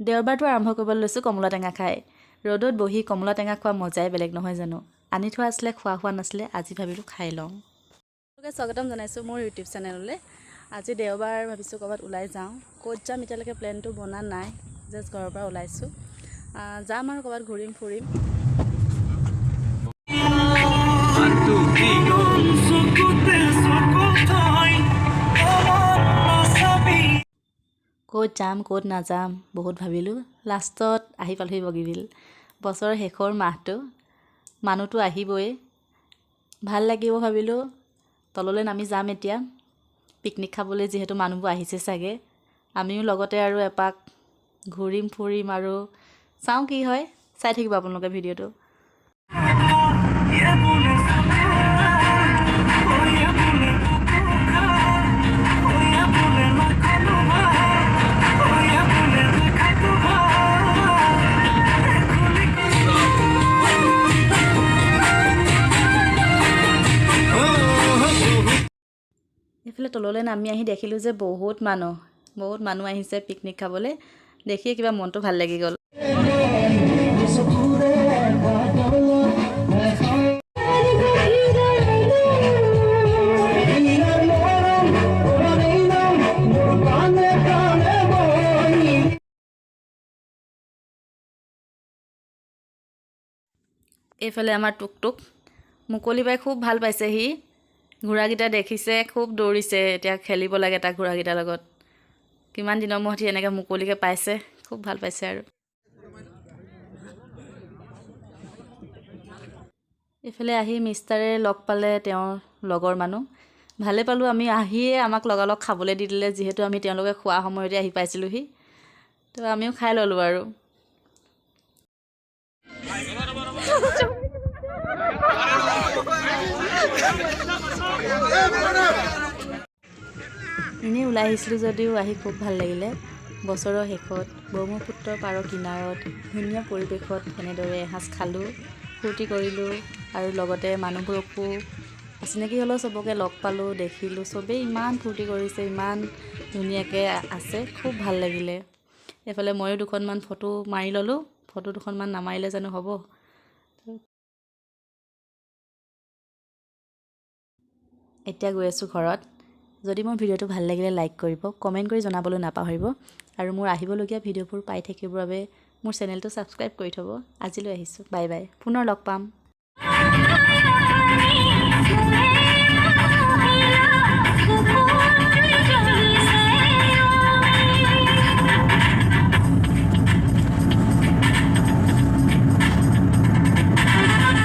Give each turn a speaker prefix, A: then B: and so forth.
A: দেওবাৰটো আৰম্ভ কৰিবলৈ লৈছোঁ কমলা টেঙা খাই। ৰ'দত বহি কমলা টেঙা খোৱা মজাই বেলেগ নহয় জানো। আনি থোৱা আছিলে, খোৱা হোৱা নাছিলে, আজি ভাবিলোঁ খাই লওঁ। স্বাগতম জনাইছোঁ মোৰ ইউটিউব চেনেললৈ। আজি দেওবাৰ, ভাবিছোঁ ক'ৰবাত ওলাই যাওঁ। ক'ত যাম এতিয়ালৈকে প্লেনটো বনা নাই, জাষ্ট ঘৰৰ পৰা ওলাইছোঁ। যাম আৰু ক'ৰবাত ঘূৰিম ফুৰিম। ক'ত যাম ক'ত নাযাম বহুত ভাবিলোঁ, লাষ্টত আহি পালোহি বগীবিল। বছৰৰ শেষৰ মাহটো, মানুহটো আহিবই, ভাল লাগিব ভাবিলোঁ। তললৈ নামি যাম এতিয়া পিকনিক খাবলৈ, যিহেতু মানুহবোৰ আহিছে চাগে। আমিও লগতে আৰু এপাক ঘূৰিম ফুৰিম আৰু চাওঁ কি হয়। চাই থাকিব আপোনালোকে ভিডিঅ'টো। এইফালে তললৈ নামি আহি দেখিলোঁ যে বহুত মানুহ আহিছে পিকনিক খাবলৈ। দেখিয়ে কিবা মনটো ভাল লাগি গ'ল। এইফালে আমাৰ টুকটুক মুকলি বাই খুব ভাল পাইছে। সি ঘোঁৰাকেইটা দেখিছে, খুব দৌৰিছে। এতিয়া খেলিব লাগে তাক ঘোঁৰাকেইটাৰ লগত। কিমান দিনৰ মূৰত সি এনেকৈ মুকলিকৈ পাইছে, খুব ভাল পাইছে আৰু। এইফালে আহি মিষ্টাৰে লগ পালে, তেওঁৰ লগৰ মানুহ। ভালে পালোঁ আমি, আহিয়ে আমাক লগালগ খাবলৈ দি দিলে, যিহেতু আমি তেওঁলোকে খোৱা সময়তে আহি পাইছিলোঁহি। তো আমিও খাই ল'লোঁ আৰু। এনেই ওলাই আহিছিলোঁ যদিও আহি খুব ভাল লাগিলে। বছৰৰ শেষত ব্ৰহ্মপুত্ৰৰ পাৰৰ কিনাৰত ধুনীয়া পৰিৱেশত এনেদৰে এসাঁজ খালোঁ, ফূৰ্তি কৰিলোঁ আৰু লগতে মানুহবোৰকো অচিনাকি হ'লেও চবকে লগ পালোঁ, দেখিলোঁ। চবেই ইমান ফূৰ্তি কৰিছে, ইমান ধুনীয়াকৈ আছে, খুব ভাল লাগিলে। এইফালে ময়ো দুখনমান ফটো মাৰি ল'লোঁ। ফটো দুখনমান নামাৰিলে জানো হ'ব। এতিয়া গৈ আছোঁ ঘৰত। যদি মোৰ ভিডিঅ'টো ভাল লাগিলে লাইক কৰিব, কমেণ্ট কৰি জনাবলৈ নাপাহৰিব আৰু মোৰ আহিবলগীয়া ভিডিঅ'বোৰ পাই থাকিবৰ বাবে মোৰ চেনেলটো ছাবস্ক্ৰাইব কৰি থ'ব। আজিলৈ আহিছোঁ, বাই বাই, পুনৰ লগ পাম।